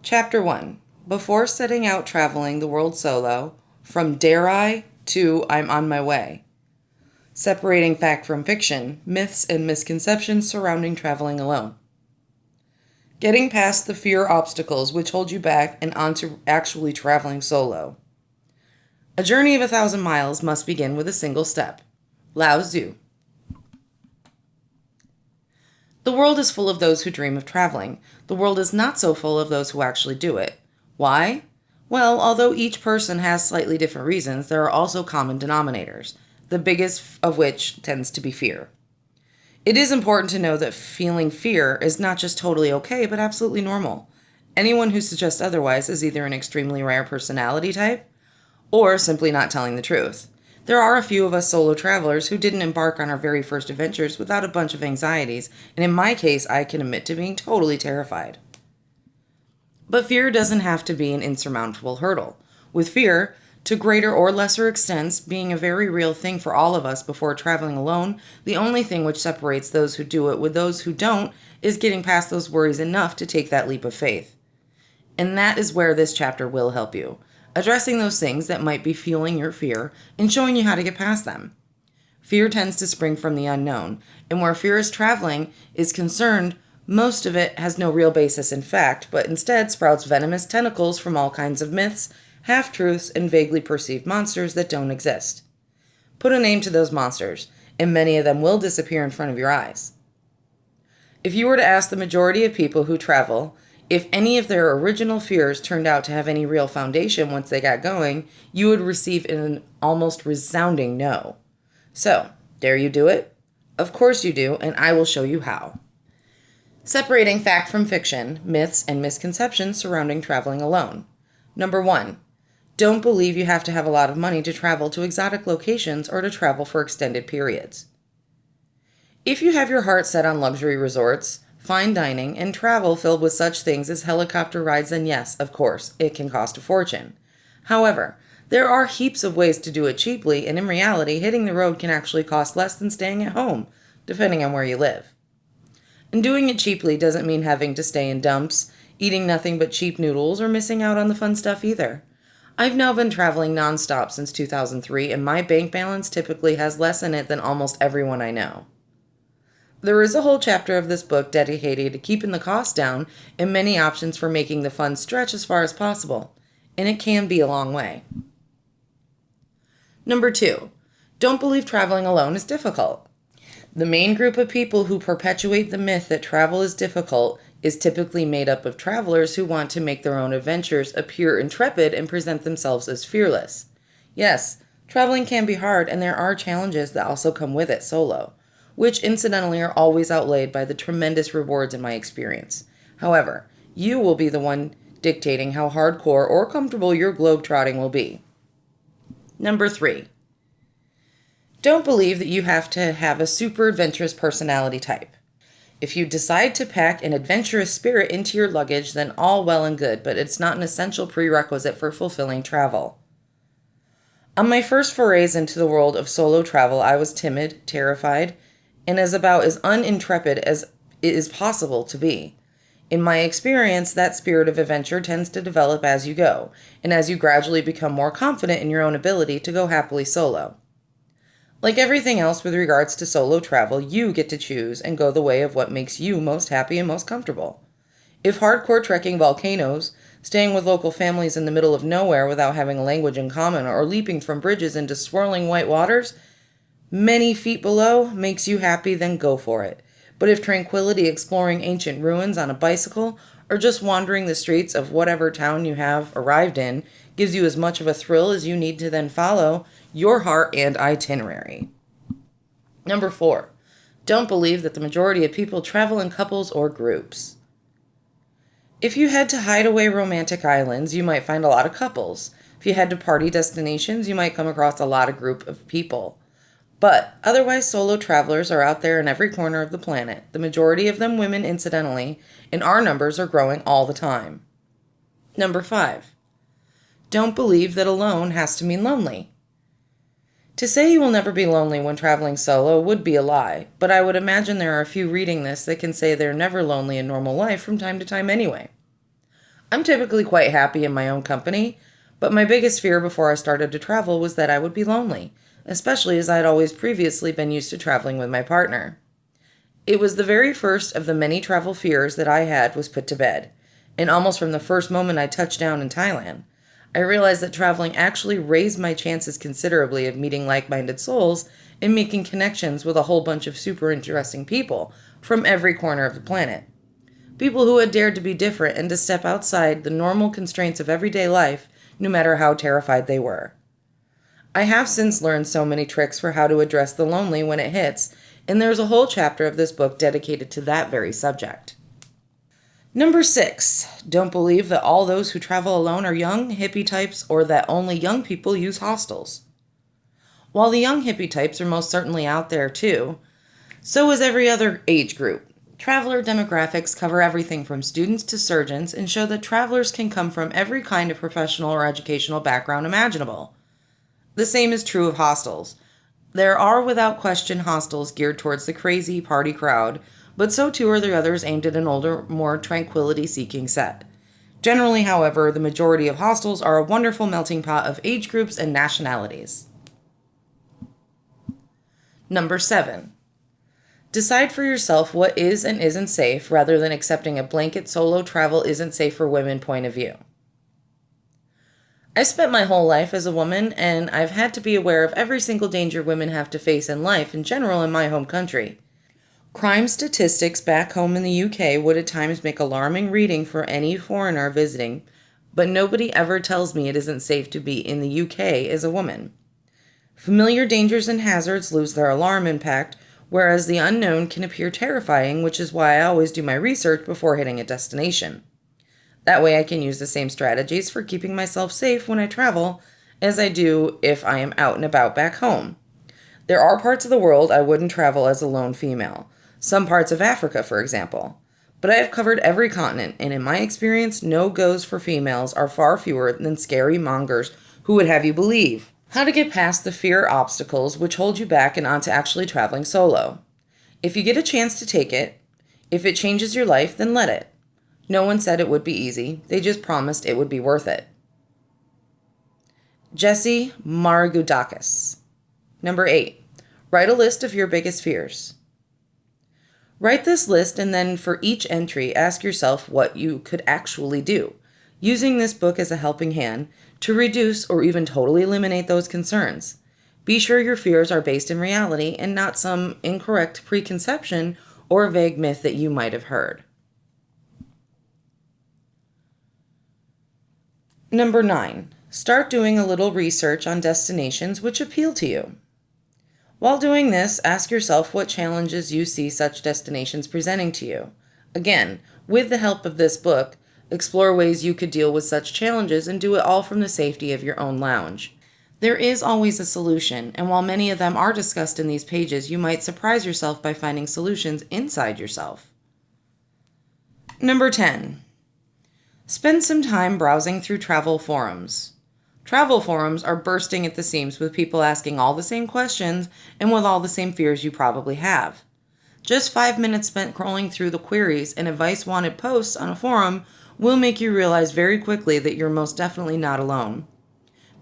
Chapter 1. Before setting out traveling the world solo, from dare I to I'm on my way. Separating fact from fiction, myths and misconceptions surrounding traveling alone. Getting past the fear obstacles which hold you back and onto actually traveling solo. A journey of 1,000 miles must begin with a single step. Lao Tzu. The world is full of those who dream of traveling. The world is not so full of those who actually do it. Why? Well, although each person has slightly different reasons, there are also common denominators, the biggest of which tends to be fear. It is important to know that feeling fear is not just totally okay, but absolutely normal. Anyone who suggests otherwise is either an extremely rare personality type or simply not telling the truth. There are a few of us solo travelers who didn't embark on our very first adventures without a bunch of anxieties, and in my case, I can admit to being totally terrified. But fear doesn't have to be an insurmountable hurdle. With fear, to greater or lesser extents, being a very real thing for all of us before traveling alone, the only thing which separates those who do it with those who don't is getting past those worries enough to take that leap of faith. And that is where this chapter will help you, addressing those things that might be fueling your fear and showing you how to get past them. Fear tends to spring from the unknown, and where fear is traveling is concerned, most of it has no real basis in fact, but instead sprouts venomous tentacles from all kinds of myths, half-truths, and vaguely perceived monsters that don't exist. Put a name to those monsters, and many of them will disappear in front of your eyes. If you were to ask the majority of people who travel if any of their original fears turned out to have any real foundation once they got going, you would receive an almost resounding no. So, dare you do it? Of course you do, and I will show you how. Separating fact from fiction, myths, and misconceptions surrounding traveling alone. Number 1. Don't believe you have to have a lot of money to travel to exotic locations or to travel for extended periods. If you have your heart set on luxury resorts, fine dining, and travel filled with such things as helicopter rides, then yes, of course, it can cost a fortune. However, there are heaps of ways to do it cheaply, and in reality, hitting the road can actually cost less than staying at home, depending on where you live. And doing it cheaply doesn't mean having to stay in dumps, eating nothing but cheap noodles, or missing out on the fun stuff either. I've now been traveling nonstop since 2003, and my bank balance typically has less in it than almost everyone I know. There is a whole chapter of this book dedicated to keeping the cost down and many options for making the fun stretch as far as possible, and it can be a long way. Number 2, don't believe traveling alone is difficult. The main group of people who perpetuate the myth that travel is difficult is typically made up of travelers who want to make their own adventures appear intrepid and present themselves as fearless. Yes, traveling can be hard, and there are challenges that also come with it solo, which incidentally are always outweighed by the tremendous rewards in my experience. However, you will be the one dictating how hardcore or comfortable your globetrotting will be. Number 3. Don't believe that you have to have a super adventurous personality type. If you decide to pack an adventurous spirit into your luggage, then all well and good, but it's not an essential prerequisite for fulfilling travel. On my first forays into the world of solo travel, I was timid, terrified, and about as unintrepid as it is possible to be. In my experience, that spirit of adventure tends to develop as you go, and as you gradually become more confident in your own ability to go happily solo. Like everything else with regards to solo travel, you get to choose and go the way of what makes you most happy and most comfortable. If hardcore trekking volcanoes, staying with local families in the middle of nowhere without having a language in common, or leaping from bridges into swirling white waters many feet below makes you happy, then go for it. But if tranquility exploring ancient ruins on a bicycle, or just wandering the streets of whatever town you have arrived in, gives you as much of a thrill as you need to then follow your heart and itinerary. Number 4. Don't believe that the majority of people travel in couples or groups. If you head to hideaway romantic islands, you might find a lot of couples. If you head to party destinations, you might come across a lot of group of people. But otherwise, solo travelers are out there in every corner of the planet, the majority of them women incidentally, and our numbers are growing all the time. Number 5. Don't believe that alone has to mean lonely. To say you will never be lonely when traveling solo would be a lie, but I would imagine there are a few reading this that can say they're never lonely in normal life from time to time anyway. I'm typically quite happy in my own company, but my biggest fear before I started to travel was that I would be lonely, especially as I had always previously been used to traveling with my partner. It was the very first of the many travel fears that I had was put to bed, and almost from the first moment I touched down in Thailand, I realized that traveling actually raised my chances considerably of meeting like-minded souls and making connections with a whole bunch of super interesting people from every corner of the planet. People who had dared to be different and to step outside the normal constraints of everyday life, no matter how terrified they were. I have since learned so many tricks for how to address the lonely when it hits, and there's a whole chapter of this book dedicated to that very subject. Number 6. Don't believe that all those who travel alone are young, hippie types, or that only young people use hostels. While the young hippie types are most certainly out there too, so is every other age group. Traveler demographics cover everything from students to surgeons and show that travelers can come from every kind of professional or educational background imaginable. The same is true of hostels. There are without question hostels geared towards the crazy party crowd, but so too are the others aimed at an older, more tranquility-seeking set. Generally, however, the majority of hostels are a wonderful melting pot of age groups and nationalities. Number 7. Decide for yourself what is and isn't safe rather than accepting a blanket solo travel isn't safe for women point of view. I've spent my whole life as a woman, and I've had to be aware of every single danger women have to face in life in general in my home country. Crime statistics back home in the UK would at times make alarming reading for any foreigner visiting, but nobody ever tells me it isn't safe to be in the UK as a woman. Familiar dangers and hazards lose their alarm impact, whereas the unknown can appear terrifying, which is why I always do my research before hitting a destination. That way I can use the same strategies for keeping myself safe when I travel as I do if I am out and about back home. There are parts of the world I wouldn't travel as a lone female. Some parts of Africa, for example. But I have covered every continent, and in my experience, no-goes for females are far fewer than scary mongers who would have you believe. How to get past the fear obstacles which hold you back and onto actually traveling solo. If you get a chance to take it, if it changes your life, then let it. No one said it would be easy. They just promised it would be worth it. Jesse Margoudakis. Number 8. Write a list of your biggest fears. Write this list and then for each entry, ask yourself what you could actually do, using this book as a helping hand to reduce or even totally eliminate those concerns. Be sure your fears are based in reality and not some incorrect preconception or vague myth that you might have heard. Number 9. Start doing a little research on destinations which appeal to you. While doing this, ask yourself what challenges you see such destinations presenting to you. Again, with the help of this book, explore ways you could deal with such challenges and do it all from the safety of your own lounge. There is always a solution, and while many of them are discussed in these pages, you might surprise yourself by finding solutions inside yourself. Number 10. Spend some time browsing through travel forums. Travel forums are bursting at the seams with people asking all the same questions and with all the same fears you probably have. Just 5 minutes spent scrolling through the queries and advice wanted posts on a forum will make you realize very quickly that you're most definitely not alone.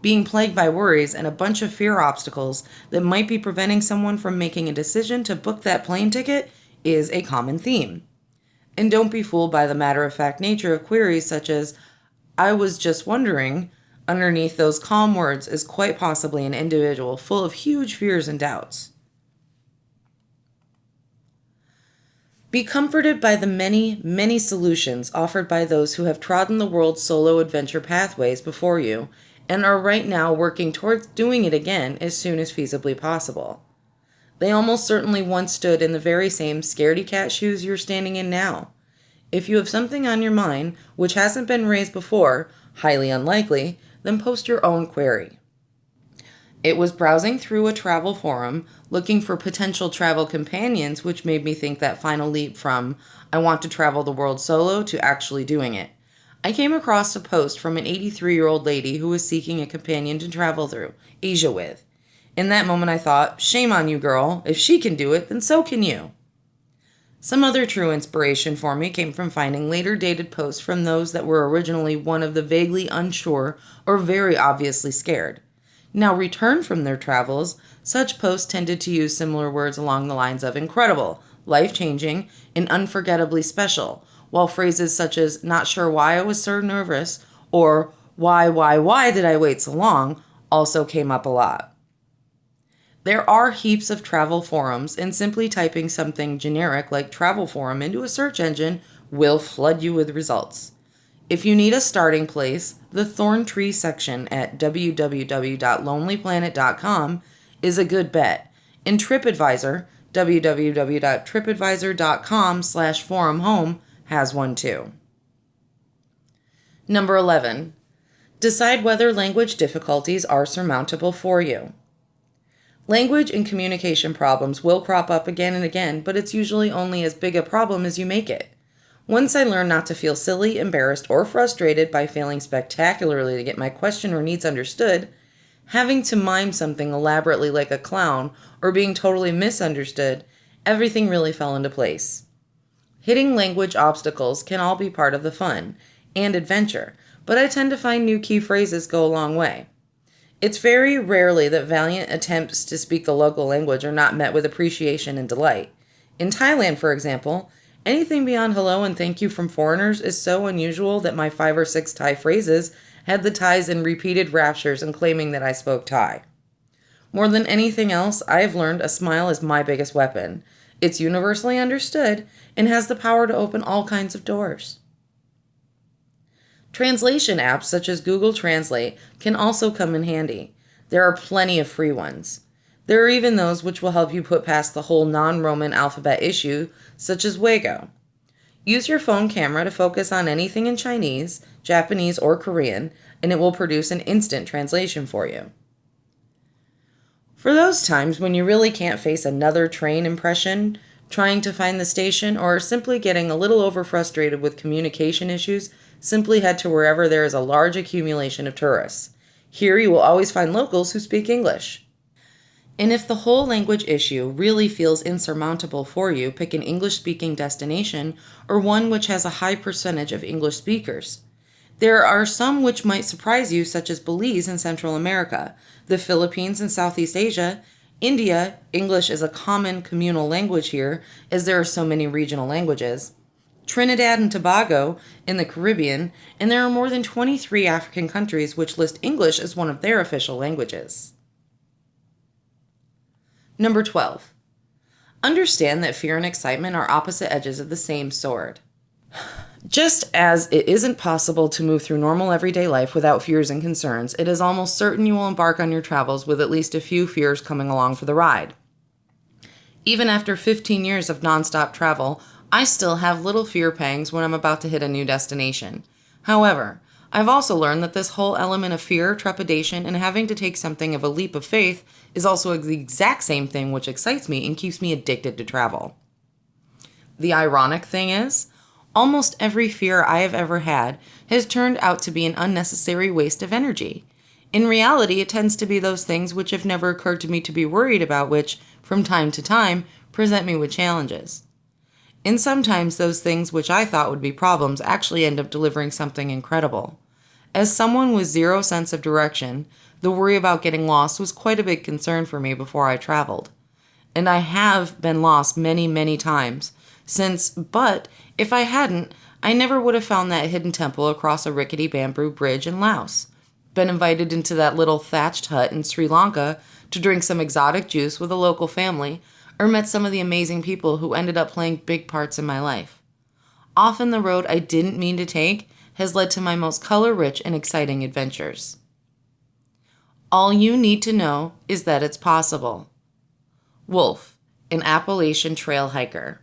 Being plagued by worries and a bunch of fear obstacles that might be preventing someone from making a decision to book that plane ticket is a common theme. And don't be fooled by the matter-of-fact nature of queries such as, "I was just wondering." Underneath those calm words is quite possibly an individual full of huge fears and doubts. Be comforted by the many, many solutions offered by those who have trodden the world's solo adventure pathways before you and are right now working towards doing it again as soon as feasibly possible. They almost certainly once stood in the very same scaredy-cat shoes you're standing in now. If you have something on your mind which hasn't been raised before, highly unlikely, then post your own query. It was browsing through a travel forum, looking for potential travel companions, which made me think that final leap from, I want to travel the world solo, to actually doing it. I came across a post from an 83-year-old lady who was seeking a companion to travel through Asia with. In that moment I thought, shame on you, girl. If she can do it, then so can you. Some other true inspiration for me came from finding later dated posts from those that were originally one of the vaguely unsure or very obviously scared. Now returned from their travels, such posts tended to use similar words along the lines of incredible, life-changing, and unforgettably special, while phrases such as not sure why I was so nervous or why did I wait so long also came up a lot. There are heaps of travel forums, and simply typing something generic like travel forum into a search engine will flood you with results. If you need a starting place, the Thorntree section at www.lonelyplanet.com is a good bet, and TripAdvisor, www.tripadvisor.com/forum home, has one too. Number 11. Decide whether language difficulties are surmountable for you. Language and communication problems will crop up again and again, but it's usually only as big a problem as you make it. Once I learned not to feel silly, embarrassed, or frustrated by failing spectacularly to get my question or needs understood, having to mime something elaborately like a clown, or being totally misunderstood, everything really fell into place. Hitting language obstacles can all be part of the fun and adventure, but I tend to find new key phrases go a long way. It's very rarely that valiant attempts to speak the local language are not met with appreciation and delight. In Thailand, for example, anything beyond hello and thank you from foreigners is so unusual that my 5 or 6 Thai phrases had the Thais in repeated raptures and claiming that I spoke Thai. More than anything else, I have learned a smile is my biggest weapon. It's universally understood and has the power to open all kinds of doors. Translation apps such as Google Translate can also come in handy. There are plenty of free ones. There are even those which will help you put past the whole non-Roman alphabet issue, such as Weigo. Use your phone camera to focus on anything in Chinese, Japanese, or Korean, and it will produce an instant translation for you. For those times when you really can't face another train impression, trying to find the station, or simply getting a little over frustrated with communication issues, simply head to wherever there is a large accumulation of tourists. Here you will always find locals who speak English. And if the whole language issue really feels insurmountable for you, pick an English-speaking destination or one which has a high percentage of English speakers. There are some which might surprise you, such as Belize in Central America, the Philippines in Southeast Asia, India. English is a common communal language here, as there are so many regional languages, Trinidad and Tobago in the Caribbean, and there are more than 23 African countries which list English as one of their official languages. Number 12. Understand that fear and excitement are opposite edges of the same sword. Just as it isn't possible to move through normal everyday life without fears and concerns, it is almost certain you will embark on your travels with at least a few fears coming along for the ride. Even after 15 years of nonstop travel, I still have little fear pangs when I'm about to hit a new destination. However, I've also learned that this whole element of fear, trepidation, and having to take something of a leap of faith is also the exact same thing which excites me and keeps me addicted to travel. The ironic thing is, almost every fear I have ever had has turned out to be an unnecessary waste of energy. In reality, it tends to be those things which have never occurred to me to be worried about which, from time to time, present me with challenges. And sometimes those things which I thought would be problems actually end up delivering something incredible. As someone with zero sense of direction, the worry about getting lost was quite a big concern for me before I traveled. And I have been lost many, many times but if I hadn't, I never would have found that hidden temple across a rickety bamboo bridge in Laos, been invited into that little thatched hut in Sri Lanka to drink some exotic juice with a local family, or met some of the amazing people who ended up playing big parts in my life. Often the road I didn't mean to take has led to my most color-rich and exciting adventures. All you need to know is that it's possible. Wolf, an Appalachian trail hiker.